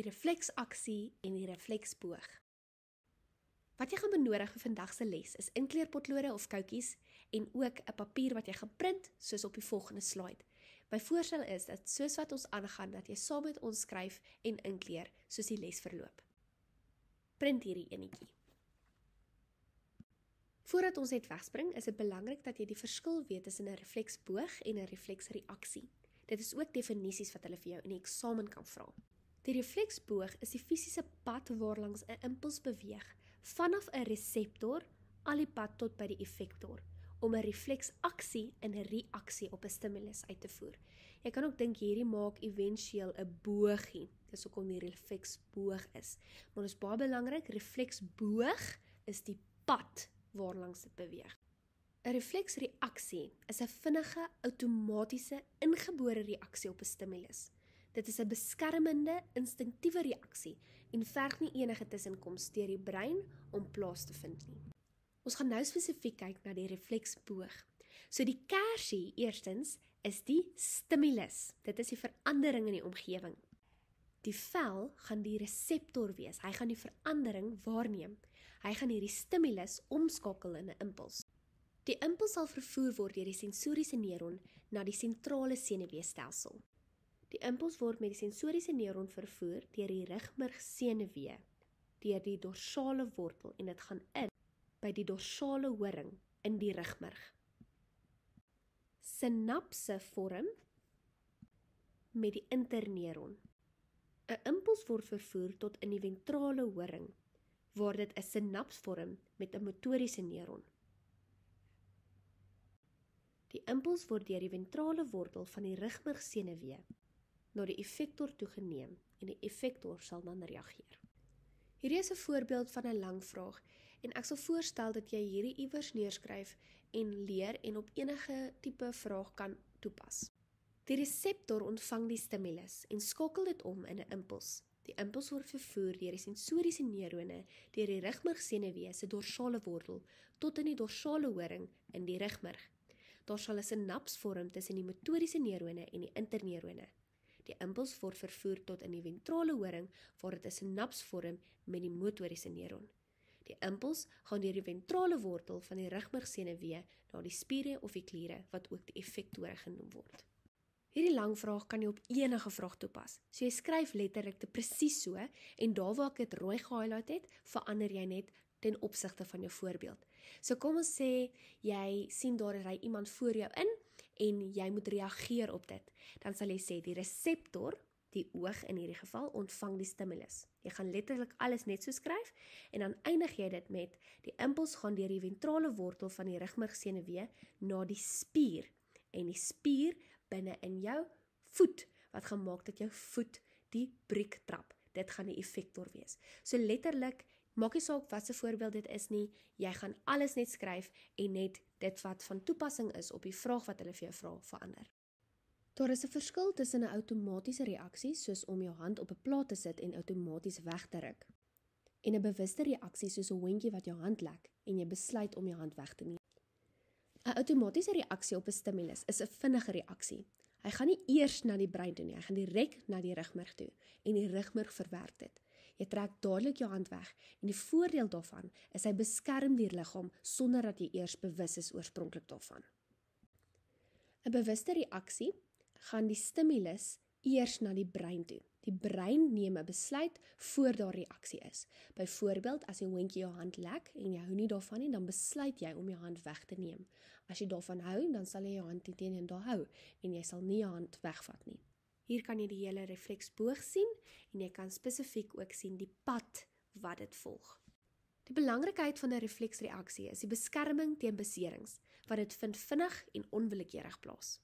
refleksaksie en die refleksboog. Wat jy gaan benodig vir vandag se les is inkleurpotlode of koutjies en ook 'n papier wat jy gaan print soos op die volgende slide. My voorstel is dat soos wat ons aangaan dat jy saam met ons skryf en inkleur soos die les verloop. Print hierdie enetjie. Voordat ons net wegspring, is dit belangrik dat jy die verskil weet tussen 'n refleksboog en 'n refleksreaksie. Dit is ook definisies wat hulle vir jou in die eksamen kan vra. Die refleksboog is die fisiese pad waarlangs 'n impuls beweeg vanaf 'n reseptor al die pad tot by die effektor om 'n refleksaksie en 'n reaksie op 'n stimulus uit te voer. Jy kan ook dink hierdie maak éventueel 'n boogie. Dis hoekom die refleksboog is. Maar dit is baie belangrik, refleksboog is die pad waarlangs dit beweeg. 'n Refleksreaksie is 'n vinnige, outomatiese, ingebore reaksie op 'n stimulus. Dit is 'n beskermende, instinktiewe reaksie en verg nie enige tussenkoms deur die brein om plaas te vind nie. Ons gaan nou spesifiek kyk na die refleksboog. So die kersie eerstens is die stimulus. Dit is die verandering in die omgewing. Die vel gaan die reseptor wees. Hy gaan die verandering waarneem. Hy gaan hierdie stimulus omskakel in 'n impuls. Die impuls sal vervoer word deur die sensoriese neuron na die sentrale senuweestelsel. Die impuls word met die sensoriese neuron vervoer deur die rugmergsenuwee, deur die dorsale wortel en dit gaan in by die dorsale horing in die rugmerg. Sinapse vorm met die interneuron. 'n Impuls word vervoer tot in die ventrale horing, waar dit 'n sinaps vorm met 'n motoriese neuron. Die impuls word deur die ventrale wortel van die rugmergsenuwee na die effektor toegeneem en die effektor sal dan reageer. Hierdie is 'n voorbeeld van 'n lang vraag en ek sal voorstel dat jy hierdie iewers neerskryf en leer en op enige tipe vraag kan toepas. Die reseptor ontvang die stimulus en skakel dit om in 'n impuls. Die impuls word vervoer deur die sensoriese neurone deur die rugmergsenuwee se dorsale wortel tot in die dorsale horing in die rugmerg. Daar sal 'n sinaps vorm tussen die motoriese neurone en die interneurone. Die impuls word vervoer tot in die ventrale horing waar dit 'n sinaps vorm met die motoriese neuron. Die impuls gaan deur die ventrale wortel van die rugmergsenuwee na die spiere of die kliere wat ook die effektore genoem word. Hierdie lang vraag kan jy op enige vraag toepas. So jy skryf letterlik dit presies so en daar waar ek dit rooi gehighlight het, verander jy net ten opsigte van jou voorbeeld. So kom ons sê, jy sien daar ry iemand voor jou in en jy moet reageer op dit. Dan sal jy sê die reseptor, die oog in hierdie geval, ontvang die stimulus. Jy gaan letterlik alles net so skryf en dan eindig jy dit met die impuls gaan deur die ventrale wortel van die rugmergsenuwee na die spier en die spier binne in jou voet wat gaan maak dat jou voet die briek trap. Dit gaan die effektor wees. So letterlik, maak nie saak wat se voorbeeld dit is nie, jy gaan alles net skryf en net dit wat van toepassing is op die vraag wat hulle vir jou vra verander. Daar is 'n verskil tussen 'n outomatiese reaksie soos om jou hand op 'n plaat te sit en outomaties weg te ruk en 'n bewuste reaksie soos 'n hondjie wat jou hand lek en jy besluit om jou hand weg te neem. 'n Outomatiese reaksie op 'n stimulus is 'n vinnige reaksie. Hy gaan nie eers na die brein toe nie, hy gaan direk na die rugmerg toe en die rugmerg verwerk dit. Jy trek dadelik jou hand weg en die voordeel daarvan is hy beskerm die liggaam sonder dat jy eers bewus is oorspronklik daarvan. 'n Bewuste reaksie gaan die stimulus eers na die brein toe. Die brein neem 'n besluit voor daar reaksie is. Byvoorbeeld, as 'n hondjie jou hand lek en jy hou nie daarvan nie, dan besluit jy om jou hand weg te neem. As jy daarvan hou, dan sal jy jou hand teen daar hou en jy sal nie jou hand wegvat nie. Hier kan jy die hele refleksboog sien en jy kan spesifiek ook sien die pad wat dit volg. Die belangrikheid van 'n refleksreaksie is die beskerming teen beserings, wat dit vind vinnig en onwillekeurig plaas.